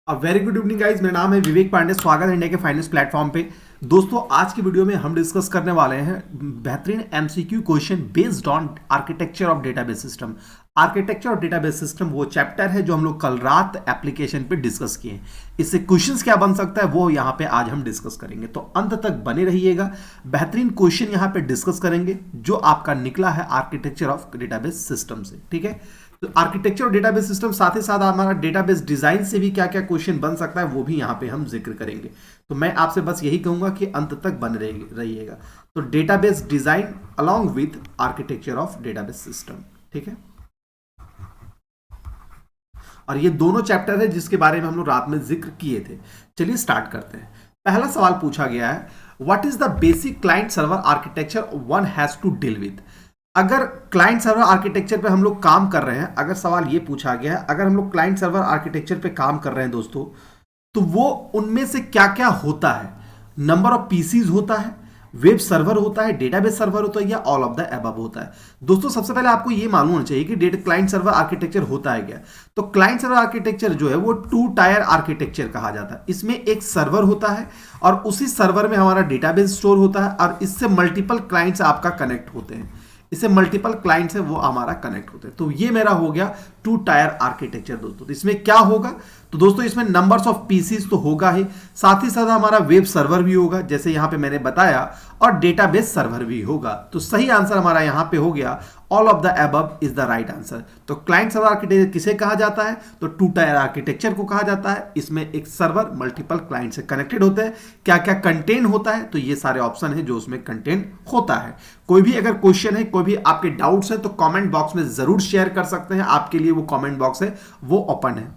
Very good evening guys, मेरा नाम है विवेक पांडे। स्वागत है इंडिया के फाइनेंस प्लेटफॉर्म पे। दोस्तों, आज की वीडियो में हम डिस्कस करने वाले हैं बेहतरीन MCQ question based on architecture of database system. Architecture of database system वो चैप्टर है जो हम लोग कल रात एप्लीकेशन पे डिस्कस किए। इससे क्वेश्चंस क्या बन सकता है वो यहाँ पे आज हम डिस्कस करेंगे, तो अंत तक बने रहिएगा। बेहतरीन क्वेश्चन यहाँ पे डिस्कस करेंगे जो आपका निकला है आर्किटेक्चर ऑफ डेटाबेस सिस्टम से। ठीक है, तो आर्किटेक्चर और डेटाबेस सिस्टम, साथ ही साथ हमारा डेटाबेस डिजाइन से भी क्या क्या क्वेश्चन बन सकता है वो भी यहाँ पे हम जिक्र करेंगे। तो मैं आपसे बस यही कहूंगा कि अंत तक बन रहिएगा। तो database design along with architecture of database system, ठीक है। और ये दोनों चैप्टर है जिसके बारे में हम लोग रात में जिक्र किए थे। चलिए स्टार्ट करते हैं। पहला सवाल पूछा गया है, what is the basic client server architecture one has to deal with. अगर क्लाइंट सर्वर आर्किटेक्चर पे हम लोग काम कर रहे हैं, अगर सवाल ये पूछा गया है, अगर हम लोग क्लाइंट सर्वर आर्किटेक्चर पे काम कर रहे हैं दोस्तों, तो वो उनमें से क्या क्या होता है। नंबर ऑफ पीसीज होता है, वेब सर्वर होता है, डेटाबेस सर्वर होता है, या ऑल ऑफ द अबव होता है। दोस्तों, सबसे पहले आपको ये मालूम होना चाहिए कि डेटा क्लाइंट सर्वर आर्किटेक्चर होता है क्या। तो क्लाइंट सर्वर आर्किटेक्चर जो है वो 2 टायर आर्किटेक्चर कहा जाता है। इसमें एक सर्वर होता है और उसी सर्वर में हमारा डेटाबेस स्टोर होता है, और इससे मल्टीपल क्लाइंट्स आपका कनेक्ट होते हैं। इससे मल्टीपल क्लाइंट्स है वो हमारा कनेक्ट होते हैं। तो ये मेरा हो गया 2 टायर आर्किटेक्चर दोस्तों। तो इसमें क्या होगा, तो दोस्तों इसमें नंबर्स ऑफ पीसीज तो होगा ही, साथ ही साथ हमारा वेब सर्वर भी होगा जैसे यहां पे मैंने बताया, और डेटाबेस सर्वर भी होगा। तो सही आंसर हमारा यहां पे हो गया, all of the above is the right answer. तो क्लाइंट सर्वर आर्किटेक्चर किसे कहा जाता है, तो 2 टायर आर्किटेक्चर को कहा जाता है। इसमें एक सर्वर मल्टीपल क्लाइंट से कनेक्टेड होते हैं। क्या क्या कंटेन होता है, तो ये सारे ऑप्शन है जो उसमें कंटेन होता है। कोई भी अगर क्वेश्चन है, कोई भी आपके डाउट्स है, तो कमेंट बॉक्स में जरूर शेयर कर सकते हैं। आपके लिए वो कमेंट बॉक्स है वो ओपन है।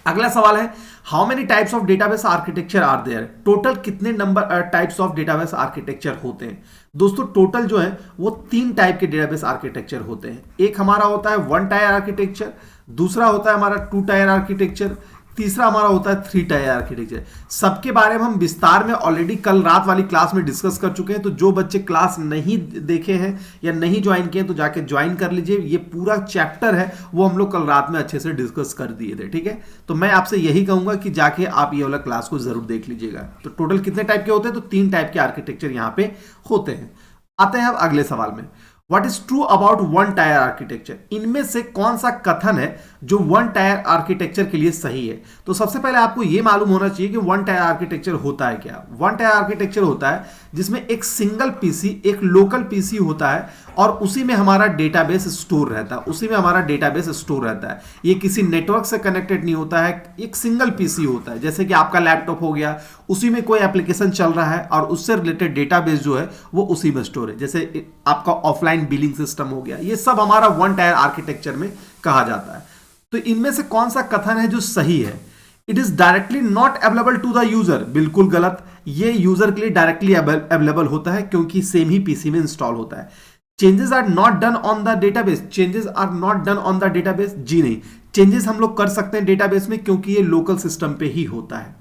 अगला सवाल है, how many types of database architecture are there. Total कितने number types of database architecture होते हैं। दोस्तों, टोटल जो है वो 3 टाइप के डेटाबेस आर्किटेक्चर होते हैं। एक हमारा होता है 1 टायर आर्किटेक्चर, दूसरा होता है हमारा 2 टायर आर्किटेक्चर, तीसरा हमारा होता है 3 टायर आर्किटेक्चर। सबके बारे में हम विस्तार में ऑलरेडी कल रात वाली क्लास में डिस्कस कर चुके हैं। तो जो बच्चे क्लास नहीं देखे हैं या नहीं ज्वाइन किए तो जाके ज्वाइन कर लीजिए। ये पूरा चैप्टर है वो हम लोग कल रात में अच्छे से डिस्कस कर दिए थे, ठीक है। तो मैं आपसे यही कहूंगा कि जाके आप ये वाला क्लास को जरूर देख लीजिएगा। तो टोटल कितने टाइप के होते हैं, तो 3 टाइप के आर्किटेक्चर यहाँ पे होते हैं। आते हैं अब अगले सवाल में, What is true about 1 tier architecture. इनमें से कौन सा कथन है जो 1 टायर आर्किटेक्चर के लिए सही है। तो सबसे पहले आपको यह मालूम होना चाहिए कि 1 टायर आर्किटेक्चर होता है क्या। 1 टायर आर्किटेक्चर होता है जिसमें एक सिंगल पीसी, एक लोकल पीसी होता है, और उसी में हमारा डेटाबेस स्टोर रहता है। उसी में हमारा डेटाबेस स्टोर रहता है। ये किसी नेटवर्क से कनेक्टेड नहीं होता है, एक सिंगल पीसी होता है। जैसे कि आपका लैपटॉप हो गया, उसी में कोई एप्लीकेशन चल रहा है और उससे रिलेटेड डेटाबेस जो है वो उसी में स्टोर है। जैसे आपका ऑफलाइन बिलिंग सिस्टम हो गया, ये सब हमारा 1 टायर आर्किटेक्चर में कहा जाता है। तो इनमें से कौन सा कथन है जो सही है। It is directly not available to the user, बिल्कुल गलत। ये यूजर के लिए डायरेक्टली अवेलेबल होता है क्योंकि सेम ही पीसी में इंस्टॉल होता है। Changes are not done on the database, changes are not done on the database, जी नहीं। चेंजेस हम लोग कर सकते हैं डेटाबेस में क्योंकि ये लोकल सिस्टम पे ही होता है।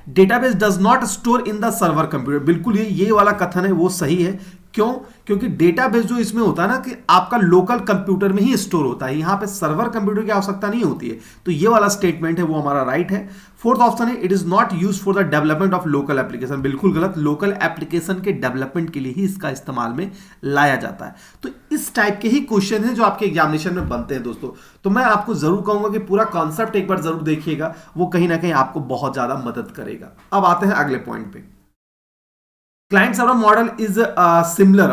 Database does not store in the server computer, बिल्कुल ये वाला कथन है वो सही है। क्यों, क्योंकि डेटाबेस जो इसमें होता है ना कि आपका लोकल कंप्यूटर में ही स्टोर होता है, यहां पे सर्वर कंप्यूटर की आवश्यकता नहीं होती है। तो ये वाला स्टेटमेंट है वो हमारा राइट है। फोर्थ ऑप्शन है, it is not use for the development of local application, बिल्कुल गलत। लोकल एप्लीकेशन के डेवलपमेंट के लिए ही इसका इस्तेमाल में लाया जाता है। तो इस टाइप के ही क्वेश्चन है जो आपके एग्जामिनेशन में बनते हैं दोस्तों। तो मैं आपको जरूर कहूंगा कि पूरा कॉन्सेप्ट एक बार जरूर देखिएगा, वो कहीं ना कहीं आपको बहुत ज्यादा मदद करेगा। अब आते हैं अगले पॉइंट पे, client server model is similar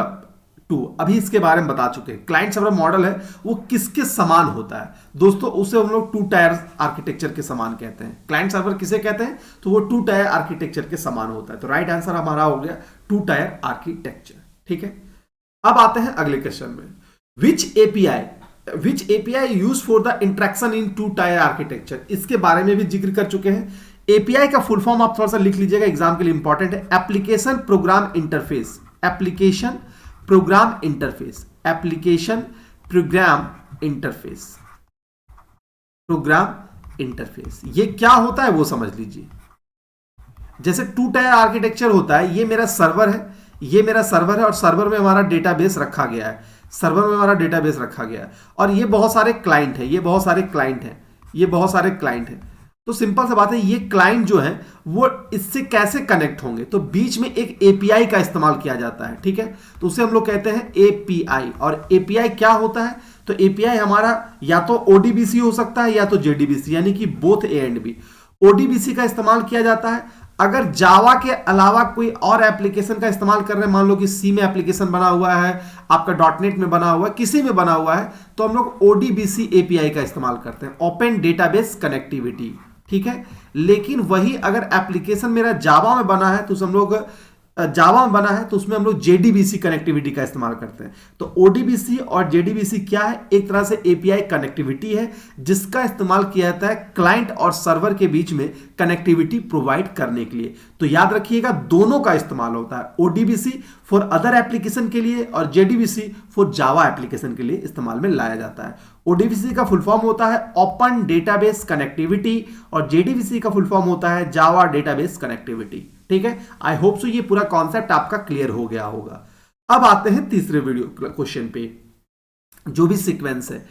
to, अभी इसके बारे में बता चुके हैं। क्लाइंट सर्वर मॉडल है वो किसके समान होता है दोस्तों, उसे हम लोग 2 टायर आर्किटेक्चर के समान कहते हैं। क्लाइंट सर्वर किसे कहते हैं, तो वो 2 टायर आर्किटेक्चर के समान होता है। तो राइट आंसर हमारा हो गया 2 टायर आर्किटेक्चर, ठीक है। अब आते हैं अगले क्वेश्चन में, which API use for the interaction in 2 tier architecture, इसके बारे में भी जिक्र कर चुके हैं। एपीआई का फुल फॉर्म आप थोड़ा सा लिख लीजिएगा, एग्जाम के लिए इंपॉर्टेंट है। Application program interface, application program interface, application program interface, program interface. ये क्या होता है वो समझ लीजिए। जैसे 2 टायर आर्किटेक्चर होता है, ये मेरा सर्वर है, ये मेरा सर्वर है, और सर्वर में हमारा डेटाबेस रखा गया है, सर्वर में हमारा डेटाबेस रखा गया है, और ये बहुत सारे क्लाइंट है, ये बहुत सारे क्लाइंट है, ये बहुत सारे क्लाइंट है। तो सिंपल सा बात है, ये क्लाइंट जो है वो इससे कैसे कनेक्ट होंगे, तो बीच में एक एपीआई का इस्तेमाल किया जाता है, ठीक है, तो उसे हम लोग कहते हैं एपीआई। और एपीआई क्या होता है, तो एपीआई हमारा या तो ओडीबीसी हो सकता है या तो जेडीबीसी, यानी कि both A and B. ODBC का इस्तेमाल किया जाता है अगर जावा के अलावा कोई और एप्लीकेशन का इस्तेमाल कर रहे हैं, मान लो कि सी में एप्लीकेशन बना हुआ है, आपका डॉटनेट में बना हुआ है, किसी में बना हुआ है, तो हम लोग ओडीबीसी एपीआई का इस्तेमाल करते हैं, ओपन डेटाबेस कनेक्टिविटी, ठीक है। लेकिन वही अगर एप्लीकेशन मेरा जावा में बना है, तो हम लोग जावा में बना है तो उसमें हम लोग जेडीबीसी कनेक्टिविटी का इस्तेमाल करते हैं। तो ओडीबीसी और जेडीबीसी क्या है, एक तरह से एपीआई कनेक्टिविटी है जिसका इस्तेमाल किया जाता है क्लाइंट और सर्वर के बीच में कनेक्टिविटी प्रोवाइड करने के लिए। तो याद रखिएगा दोनों का इस्तेमाल होता है, ओडीबीसी फॉर अदर एप्लीकेशन के लिए और जेडीबीसी फॉर जावा एप्लीकेशन के लिए इस्तेमाल में लाया जाता है। ओडीबीसी का फुल फॉर्म होता है ओपन डेटाबेस कनेक्टिविटी और जेडीबीसी का फुल फॉर्म होता है जावा डेटाबेस कनेक्टिविटी, ठीक है। आई होप सो ये पूरा कॉन्सेप्ट आपका क्लियर हो गया होगा। अब आते हैं तीसरे वीडियो क्वेश्चन पे, जो भी सीक्वेंस है,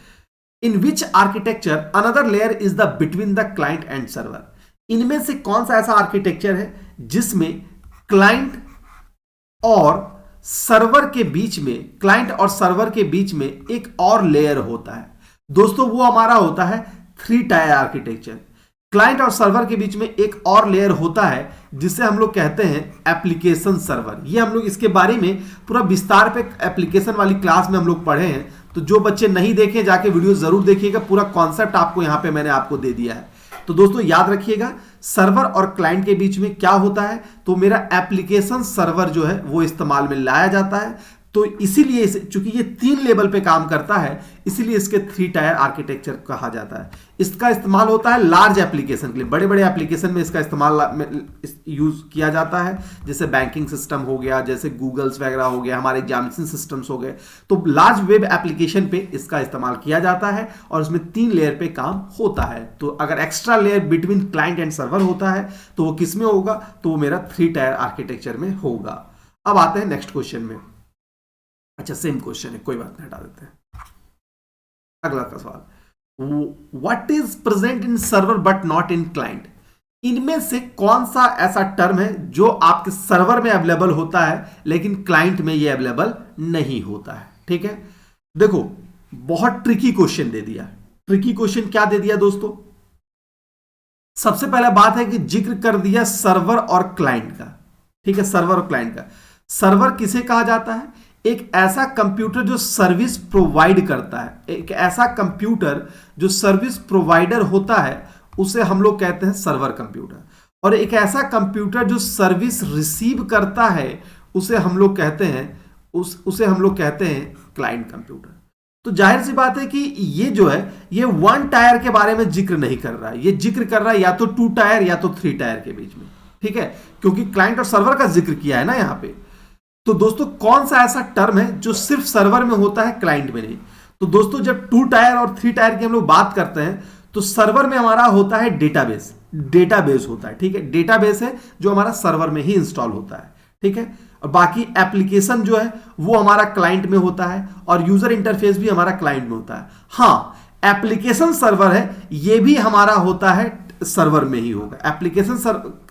in which architecture another layer is the between the client and server. इनमें से कौन सा ऐसा आर्किटेक्चर है जिसमें क्लाइंट और सर्वर के बीच में, क्लाइंट और सर्वर के बीच में एक और लेयर होता है। दोस्तों वो हमारा होता है 3 टायर आर्किटेक्चर। क्लाइंट और सर्वर के बीच में एक और लेयर होता है जिसे हम लोग कहते हैं एप्लीकेशन सर्वर। ये हम लोग इसके बारे में पूरा विस्तार पे एप्लीकेशन वाली क्लास में हम लोग पढ़े हैं, तो जो बच्चे नहीं देखे जाके वीडियो जरूर देखिएगा, पूरा कॉन्सेप्ट आपको यहां पे मैंने आपको दे दिया है। तो दोस्तों याद रखिएगा सर्वर और क्लाइंट के बीच में क्या होता है, तो मेरा एप्लीकेशन सर्वर जो है वो इस्तेमाल में लाया जाता है। तो इसीलिए चूंकि ये 3 लेवल पे काम करता है, इसीलिए इसके 3 टायर आर्किटेक्चर कहा जाता है। इसका इस्तेमाल होता है लार्ज एप्लीकेशन के लिए, बड़े बड़े एप्लीकेशन में इसका इस्तेमाल यूज किया जाता है, जैसे बैंकिंग सिस्टम हो गया, जैसे गूगल्स वगैरह हो गया, हमारे एग्जामिनेशन सिस्टम्स हो गए। तो लार्ज वेब एप्लीकेशन पे इसका इस्तेमाल किया जाता है और उसमें 3 लेयर पे काम होता है। तो अगर extra layer between client and server होता है तो वो किस में होगा, तो वो मेरा 3 टायर आर्किटेक्चर में होगा। अब आते हैं नेक्स्ट क्वेश्चन में। अच्छा सेम क्वेश्चन है, कोई बात नहीं, हटा देते हैं। अगला का सवाल, what is present in server but not in client. इनमें से कौन सा ऐसा टर्म है जो आपके सर्वर में अवेलेबल होता है लेकिन क्लाइंट में ये अवेलेबल नहीं होता है, ठीक है। देखो बहुत ट्रिकी क्वेश्चन दे दिया। ट्रिकी क्वेश्चन क्या दे दिया दोस्तों, सबसे पहला बात है कि जिक्र कर दिया सर्वर और क्लाइंट का, ठीक है, सर्वर और क्लाइंट का। सर्वर किसे कहा जाता है, एक ऐसा कंप्यूटर जो सर्विस प्रोवाइड करता है, एक ऐसा कंप्यूटर जो सर्विस प्रोवाइडर होता है उसे हम लोग कहते हैं सर्वर कंप्यूटर। और एक ऐसा कंप्यूटर जो सर्विस रिसीव करता है उसे हम लोग कहते हैं उसे हम लोग कहते हैं क्लाइंट कंप्यूटर। तो जाहिर सी बात है कि ये जो है ये 1 टायर के बारे में जिक्र नहीं कर रहा है, ये जिक्र कर रहा है या तो 2 टायर या तो 3 टायर के बीच में, ठीक है, क्योंकि क्लाइंट और सर्वर का जिक्र किया है ना यहां पे। तो दोस्तों कौन सा ऐसा टर्म है जो सिर्फ सर्वर में होता है क्लाइंट में नहीं। तो दोस्तों जब 2 टायर और 3 टायर की हम लोग बात करते हैं तो सर्वर में हमारा होता है डेटाबेस होता है, ठीक है, डेटाबेस है जो हमारा सर्वर में ही इंस्टॉल होता है, ठीक है। और बाकी एप्लीकेशन जो है वो हमारा क्लाइंट में होता है और यूजर इंटरफेस भी हमारा क्लाइंट में होता है। हाँ एप्लीकेशन सर्वर है ये भी हमारा होता है सर्वर में ही होगा, एप्लीकेशन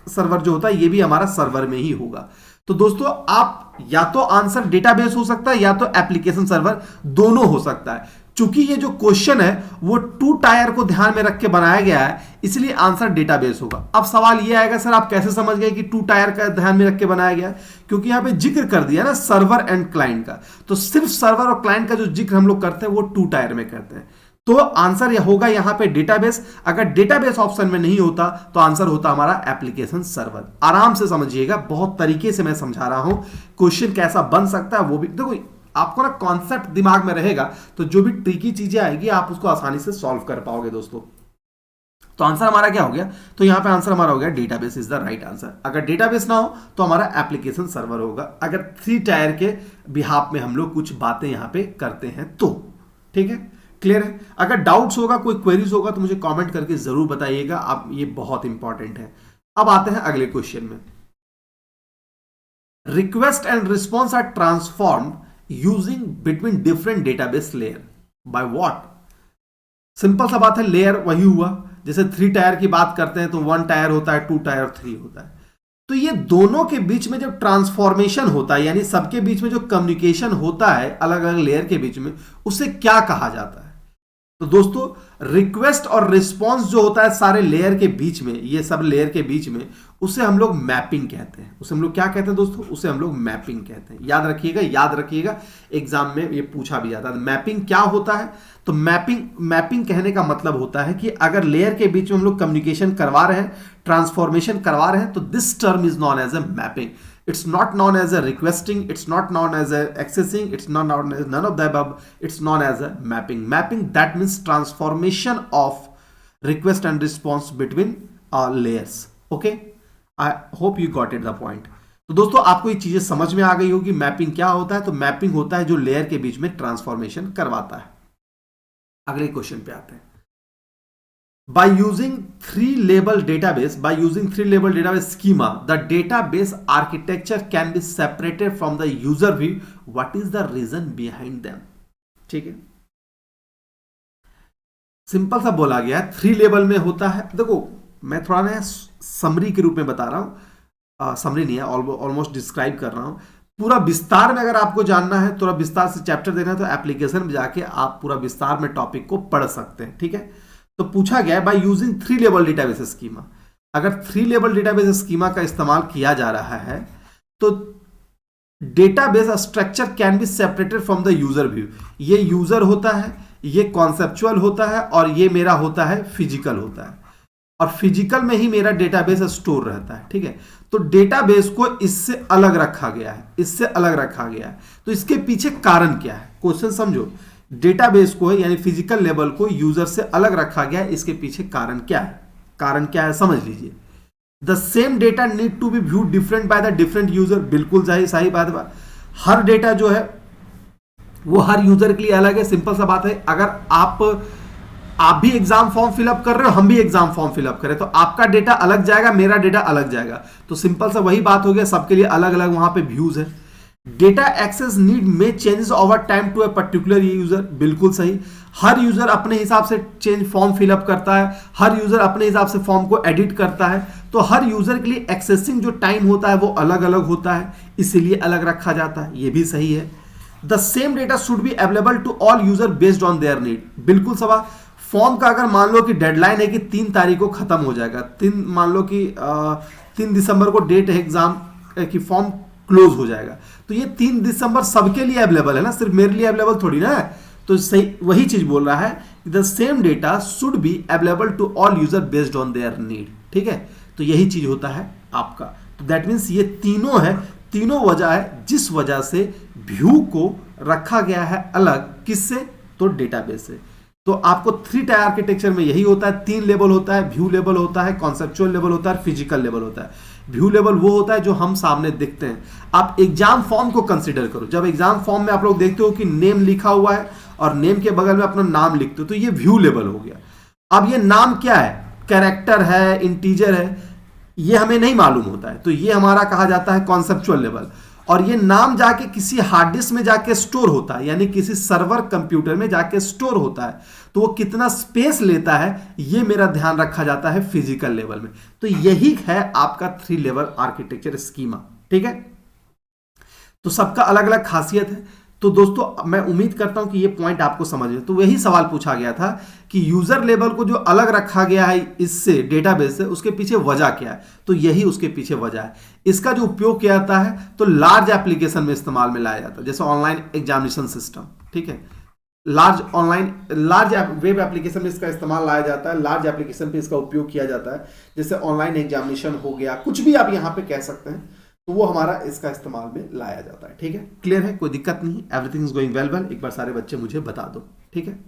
सर्वर जो होता है ये भी हमारा सर्वर में ही होगा। तो दोस्तों आप या तो आंसर डेटाबेस हो सकता है या तो एप्लीकेशन सर्वर, दोनों हो सकता है। चूंकि ये जो क्वेश्चन है वो 2 टायर को ध्यान में रख के बनाया गया है इसलिए आंसर डेटाबेस होगा। अब सवाल ये आएगा सर आप कैसे समझ गए कि 2 टायर का ध्यान में रख के बनाया गया, क्योंकि यहां पे जिक्र कर दिया ना सर्वर एंड क्लाइंट का। तो सिर्फ सर्वर और क्लाइंट का जो जिक्र हम लोग करते हैं वो 2 टायर में करते हैं। तो आंसर यह होगा यहां पे डेटाबेस। अगर डेटाबेस ऑप्शन में नहीं होता तो आंसर होता हमारा एप्लीकेशन सर्वर। आराम से समझिएगा, बहुत तरीके से मैं समझा रहा हूं, क्वेश्चन कैसा बन सकता है वो भी देखो, आपको ना कॉन्सेप्ट दिमाग में रहेगा तो जो भी ट्रिकी चीजें आएगी आप उसको आसानी से सॉल्व कर पाओगे दोस्तों। तो आंसर हमारा क्या हो गया, तो यहां पे आंसर हमारा हो गया database is the right answer. अगर डेटाबेस ना हो तो हमारा एप्लीकेशन सर्वर होगा, अगर 3 टायर के बिहाफ में हम लोग कुछ बातें यहां पे करते हैं तो, ठीक है, क्लियर है। अगर डाउट्स होगा, कोई क्वेरीज होगा तो मुझे कमेंट करके जरूर बताइएगा, आप ये बहुत इंपॉर्टेंट है। अब आते हैं अगले क्वेश्चन में। Request and response are transformed using between different database layer by what. Simple सा बात है, लेयर वही हुआ जैसे 3 टायर की बात करते हैं तो 1 टायर होता है, 2 टायर, 3 होता है। तो ये दोनों के बीच में जब ट्रांसफॉर्मेशन होता है, यानी सबके बीच में जो कम्युनिकेशन होता है अलग अलग लेयर के बीच में, उसे क्या कहा जाता है? तो दोस्तों रिक्वेस्ट और रिस्पॉन्स जो होता है सारे लेयर के बीच में, ये सब लेयर के बीच में, उसे हम लोग मैपिंग कहते हैं। उसे हम लोग क्या कहते हैं दोस्तों? उसे हम लोग मैपिंग कहते हैं। याद रखिएगा, याद रखिएगा, एग्जाम में ये पूछा भी जाता है। मैपिंग क्या होता है? तो मैपिंग कहने का मतलब होता है कि अगर लेयर के बीच में हम लोग कम्युनिकेशन करवा रहे हैं, ट्रांसफॉर्मेशन करवा रहे हैं, तो this term is known as a mapping. It's not known as a requesting, it's not known as a accessing, it's not known as none of the above, it's known as a mapping. Mapping, that means transformation of request and response between layers. Okay, I hope you got it the point. तो दोस्तों आपको ये चीजें समझ में आ गई होगी। Mapping क्या होता है? तो मैपिंग होता है जो लेयर के बीच में ट्रांसफॉर्मेशन करवाता है। अगले क्वेश्चन पे आते हैं। By using three-label database schema, the database architecture can be separated from the user view. What is the reason behind them? ठीक है, सिंपल सा बोला गया है। 3 लेवल में होता है। देखो मैं थोड़ा ना समरी के रूप में बता रहा हूं, समरी नहीं है, ऑलमोस्ट डिस्क्राइब कर रहा हूं। पूरा विस्तार में अगर आपको जानना है, थोड़ा विस्तार से चैप्टर देना है, तो एप्लीकेशन में जाके आप पूरा विस्तार में टॉपिक को पढ़ सकते हैं। ठीक है, तो पूछा गया है by using 3 level database schema. अगर 3 लेवल डेटाबेस स्कीमा का इस्तेमाल किया जा रहा है तो database structure can be separated from the user view. ये यूजर होता है, ये कॉन्सेप्चुअल होता है, और ये मेरा होता है फिजिकल होता है, और फिजिकल में ही मेरा डेटाबेस स्टोर रहता है। ठीक है, तो डेटाबेस को इससे अलग रखा गया है, इससे अलग रखा गया है। तो इसके पीछे कारण क्या है? क्वेश्चन समझो। डेटाबेस को यानी फिजिकल लेवल को यूजर से अलग रखा गया है, इसके पीछे कारण क्या है? कारण क्या है समझ लीजिए। The same data need to be view different by the different user. बिल्कुल सही बात है। हर डेटा जो है वो हर यूजर के लिए अलग है। सिंपल सा बात है, अगर आप भी एग्जाम फॉर्म फिलअप कर रहे हो, हम भी एग्जाम फॉर्म फिलअप करें, तो आपका डेटा अलग जाएगा, मेरा डेटा अलग जाएगा। तो सिंपल सा वही बात हो गया, सबके लिए अलग अलग वहां पे व्यूज है। डेटा एक्सेस नीड में changes over time to a particular user. बिल्कुल सही। हर यूजर अपने हिसाब से चेंज फॉर्म फिलअप करता है, हर यूजर अपने हिसाब से फॉर्म को एडिट करता है। तो हर यूजर के लिए एक्सेसिंग जो टाइम होता है वो अलग अलग होता है, इसीलिए अलग रखा जाता है। ये भी सही है। The same data should be available to all user based on their need. बिल्कुल सवाल। फॉर्म का अगर मान लो कि डेडलाइन है कि 3 तारीख को खत्म हो जाएगा, मान लो कि 3 दिसंबर को डेट है एग्जाम की, फॉर्म क्लोज हो जाएगा, तो ये 3 दिसंबर सबके लिए अवेलेबल है ना, सिर्फ मेरे लिए अवेलेबल थोड़ी ना है। तो सही वही चीज बोल रहा है, the same data should be available to all user based on their need. ठीक है, तो यही चीज होता है आपका। तो दैट मीन्स ये तीनों है, तीनों वजह है जिस वजह से व्यू को रखा गया है अलग। किससे? तो डेटाबेस से। तो आपको 3 टायर आर्किटेक्चर में यही होता है। 3 लेवल होता है, व्यू लेवल होता है, कॉन्सेप्चुअल लेवल होता है, फिजिकल लेवल होता है। व्यू लेवल वो होता है जो हम सामने देखते हैं। आप एग्जाम फॉर्म को कंसीडर करो। जब एग्जाम फॉर्म में आप लोग देखते हो कि नेम लिखा हुआ है और नेम के बगल में अपना नाम लिखते हो, तो ये व्यू लेवल हो गया। अब ये नाम क्या है? कैरेक्टर है, इंटीजर है, ये हमें नहीं मालूम होता है, तो ये हमारा कहा जाता है कॉन्सेप्चुअल लेवल। और ये नाम जाके किसी हार्ड डिस्क में जाके स्टोर होता है, यानी किसी सर्वर कंप्यूटर में जाके स्टोर होता है, तो वो कितना स्पेस लेता है ये मेरा ध्यान रखा जाता है फिजिकल लेवल में। तो यही है आपका 3 लेवल आर्किटेक्चर स्कीमा। ठीक है, तो सबका अलग अलग खासियत है। तो दोस्तों मैं उम्मीद करता हूं कि ये पॉइंट आपको समझ में। तो वही सवाल पूछा गया था कि यूजर लेवल को जो अलग रखा गया है इससे, डेटाबेस से, उसके पीछे वजह क्या है? तो यही उसके पीछे वजह है। इसका जो उपयोग किया जाता है तो लार्ज एप्लीकेशन में इस्तेमाल में लाया जाता है, जैसे ऑनलाइन एग्जामिनेशन सिस्टम। ठीक है, लार्ज वेब एप्लीकेशन में इसका इस्तेमाल लाया जाता है, लार्ज एप्लीकेशन पे इसका उपयोग किया जाता है, जैसे ऑनलाइन एग्जामिनेशन हो गया, कुछ भी आप यहां पे कह सकते हैं, तो वो हमारा इसका इस्तेमाल में लाया जाता है। ठीक है, क्लियर है? कोई दिक्कत नहीं, everything is going well well. एक बार सारे बच्चे मुझे बता दो। ठीक है,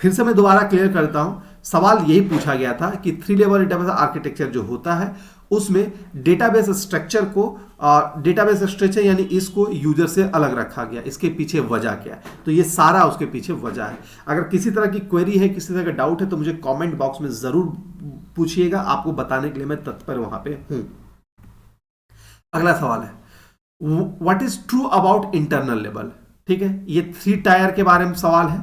फिर से मैं दोबारा क्लियर करता हूं। सवाल यही पूछा गया था कि 3 लेवल डेटाबेस आर्किटेक्चर जो होता है उसमें डेटाबेस स्ट्रक्चर को, डेटाबेस स्ट्रक्चर यानी इसको यूजर से अलग रखा गया, इसके पीछे वजह क्या है? तो ये सारा उसके पीछे वजह है। अगर किसी तरह की क्वेरी है, किसी तरह का डाउट है, तो मुझे कमेंट बॉक्स में जरूर पूछिएगा, आपको बताने के लिए मैं तत्पर वहां पे हूं। अगला सवाल है, what is true about internal level? ठीक है, ये 3 टायर के बारे में सवाल है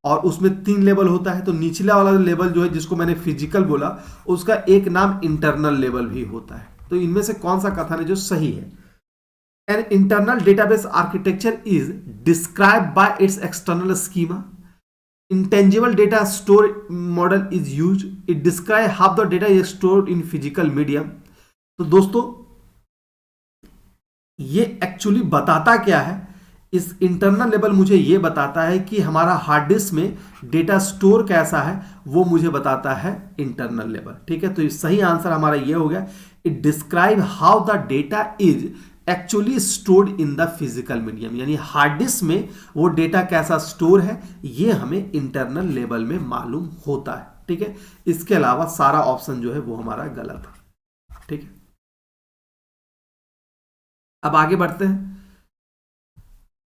और उसमें 3 लेवल होता है। तो निचला वाला लेवल जो है जिसको मैंने फिजिकल बोला, उसका एक नाम इंटरनल लेवल भी होता है। तो इनमें से कौन सा कथन है जो सही है? An internal database architecture is described bye it's external schema. Intangible data store model is used. It describe how the data is stored in physical medium. तो दोस्तों ये एक्चुअली बताता क्या है? इस इंटरनल लेवल मुझे ये बताता है कि हमारा हार्ड डिस्क में डेटा स्टोर कैसा है, वो मुझे बताता है इंटरनल लेवल। ठीक है, तो सही आंसर हमारा ये हो गया, it describe how the data is actually stored in the physical medium, यानी हार्ड डिस्क में वो डेटा कैसा स्टोर है ये हमें इंटरनल लेवल में मालूम होता है। ठीक है, इसके अलावा सारा ऑप्शन जो है वो हमारा गलत है। ठीक है, अब आगे बढ़ते हैं।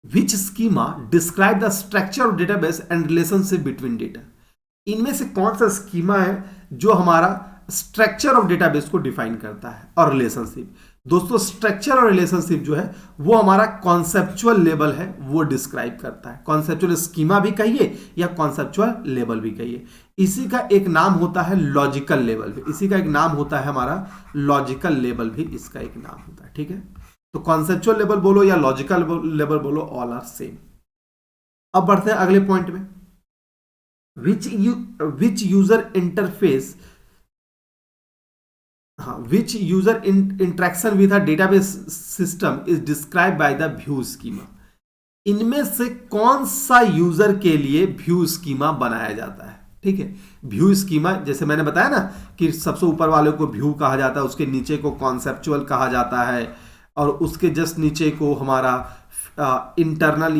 Which schema describe the structure of database and relationship between data. इनमें से कौन सा स्कीमा है जो हमारा स्ट्रक्चर ऑफ डेटाबेस को डिफाइन करता है और रिलेशनशिप? दोस्तों स्ट्रक्चर और रिलेशनशिप जो है वो हमारा कॉन्सेप्चुअल लेवल है, वो डिस्क्राइब करता है। कॉन्सेप्चुअल स्कीमा भी कहिए या कॉन्सेप्चुअल लेवल भी कहिए। इसी का एक नाम होता है लॉजिकल लेवल भी, इसी का एक नाम होता है हमारा लॉजिकल लेवल भी, इसका एक नाम होता है। ठीक है, तो कॉन्सेप्चुअल लेवल बोलो या लॉजिकल लेवल बोलो, ऑल आर सेम। अब बढ़ते हैं अगले पॉइंट में। Which user interface, which user interaction with a database system is describe by the view schema. इनमें से कौन सा यूजर के लिए व्यू स्कीमा बनाया जाता है? ठीक है, व्यू स्कीमा जैसे मैंने बताया ना कि सबसे ऊपर वाले को व्यू कहा जाता है, उसके नीचे को कॉन्सेप्चुअल कहा जाता है, और उसके जस्ट नीचे को हमारा इंटरनल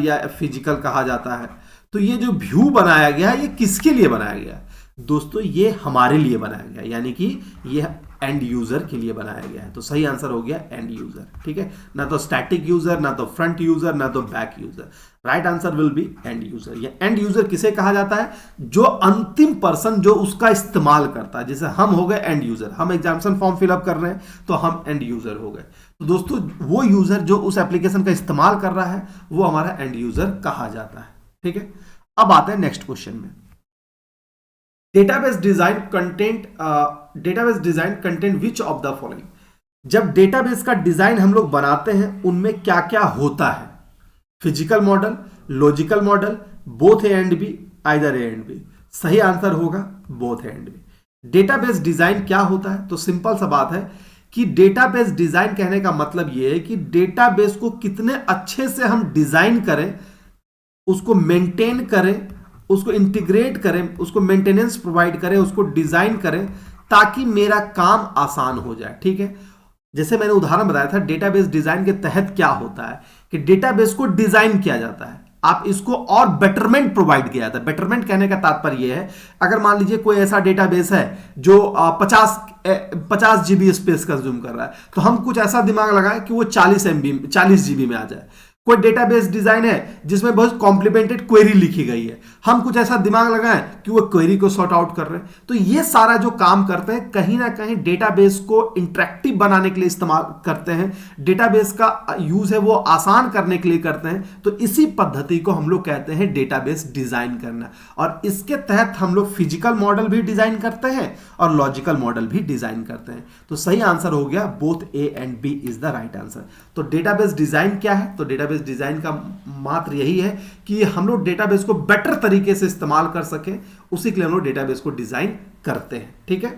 या फिजिकल कहा जाता है। तो ये जो व्यू बनाया गया है ये किसके लिए बनाया गया है? दोस्तों ये हमारे लिए बनाया गया है, यानी कि ये एंड यूजर के लिए बनाया गया है। तो सही आंसर हो गया एंड यूजर। ठीक है, ना तो स्टैटिक यूजर, ना तो फ्रंट यूजर, ना तो back user. Right answer will be and user. ये एंड यूजर किसे कहा जाता है? जो अंतिम पर्सन जो उसका इस्तेमाल करता है। जैसे हम हो गए एंड यूजर, हम एग्जामिनेशन फॉर्म फिलअप कर रहे हैं तो हम एंड यूजर हो गए। तो दोस्तों वो यूजर जो उस एप्लीकेशन का इस्तेमाल कर रहा है वो हमारा एंड यूजर कहा जाता है। ठीक है, अब आते हैं नेक्स्ट क्वेश्चन में। Database design content which of the following. जब डेटाबेस का डिजाइन हम लोग बनाते हैं उनमें क्या क्या होता है? Physical model, logical model, both A and B, either A and B. सही आंसर होगा both A and B. Database design क्या होता है? तो सिंपल सा बात है कि डेटाबेस डिजाइन कहने का मतलब यह है कि डेटाबेस को कितने अच्छे से हम डिजाइन करें, उसको मेंटेन करें, उसको इंटीग्रेट करें, उसको मेंटेनेंस प्रोवाइड करें, उसको डिजाइन करें ताकि मेरा काम आसान हो जाए। ठीक है, जैसे मैंने उदाहरण बताया था डेटाबेस डिजाइन के तहत क्या होता है कि डेटाबेस को डिजाइन किया जाता है, आप इसको और बेटरमेंट प्रोवाइड किया जाता है। बेटरमेंट कहने का तात्पर्य यह है, अगर मान लीजिए कोई ऐसा डेटाबेस है जो 50 GB स्पेस कंज्यूम कर रहा है, तो हम कुछ ऐसा दिमाग लगाएं कि वो 40 GB में आ जाए। कोई डेटाबेस डिजाइन है जिसमें बहुत कॉम्प्लीमेंटेड क्वेरी लिखी गई है, हम कुछ ऐसा दिमाग लगाएं कि वो क्वेरी को सॉर्ट आउट कर रहे हैं। तो ये सारा जो काम करते हैं कहीं ना कहीं डेटाबेस को इंटरेक्टिव बनाने के लिए इस्तेमाल करते हैं, डेटाबेस का यूज है वो आसान करने के लिए करते हैं। तो इसी पद्धति को हम लोग कहते हैं डेटाबेस डिजाइन करना, और इसके तहत हम लोग फिजिकल मॉडल भी डिजाइन करते हैं और लॉजिकल मॉडल भी डिजाइन करते हैं। तो सही आंसर हो गया both A and B is the right answer. तो डेटाबेस डिजाइन क्या है? तो डेटाबेस डिजाइन का मात्र यही है कि हम लोग डेटाबेस को बेटर तरीके से इस्तेमाल कर सके, उसी के लिए हम लोग डेटाबेस को डिजाइन करते हैं। ठीक है,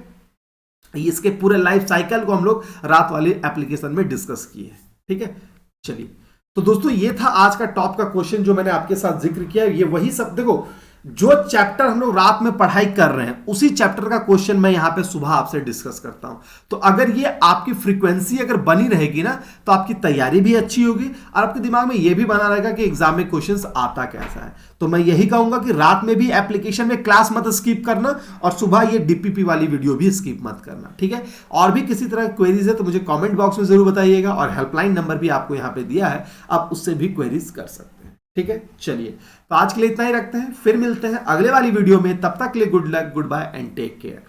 इसके पूरे लाइफ साइकिल को हम लोग रात वाली एप्लीकेशन में डिस्कस किए। ठीक है, चलिए तो दोस्तों ये था आज का टॉप का क्वेश्चन जो मैंने आपके साथ जिक्र किया। ये वही सब, देखो जो चैप्टर हम लोग रात में पढ़ाई कर रहे हैं उसी चैप्टर का क्वेश्चन मैं यहां पे सुबह आपसे डिस्कस करता हूं। तो अगर ये आपकी फ्रीक्वेंसी अगर बनी रहेगी ना तो आपकी तैयारी भी अच्छी होगी और आपके दिमाग में ये भी बना रहेगा कि एग्जाम में क्वेश्चंस आता कैसा है। तो मैं यही कहूंगा कि रात में भी एप्लीकेशन में क्लास मत स्किप करना और सुबह ये डीपीपी वाली वीडियो भी स्किप मत करना। ठीक है, और भी किसी तरह क्वेरीज है तो मुझे कॉमेंट बॉक्स में जरूर बताइएगा, और हेल्पलाइन नंबर भी आपको यहाँ पे दिया है, आप उससे भी क्वेरीज कर सकते हैं। ठीक है, चलिए तो आज के लिए इतना ही रखते हैं, फिर मिलते हैं अगले वाली वीडियो में। तब तक के लिए good luck, goodbye and take care.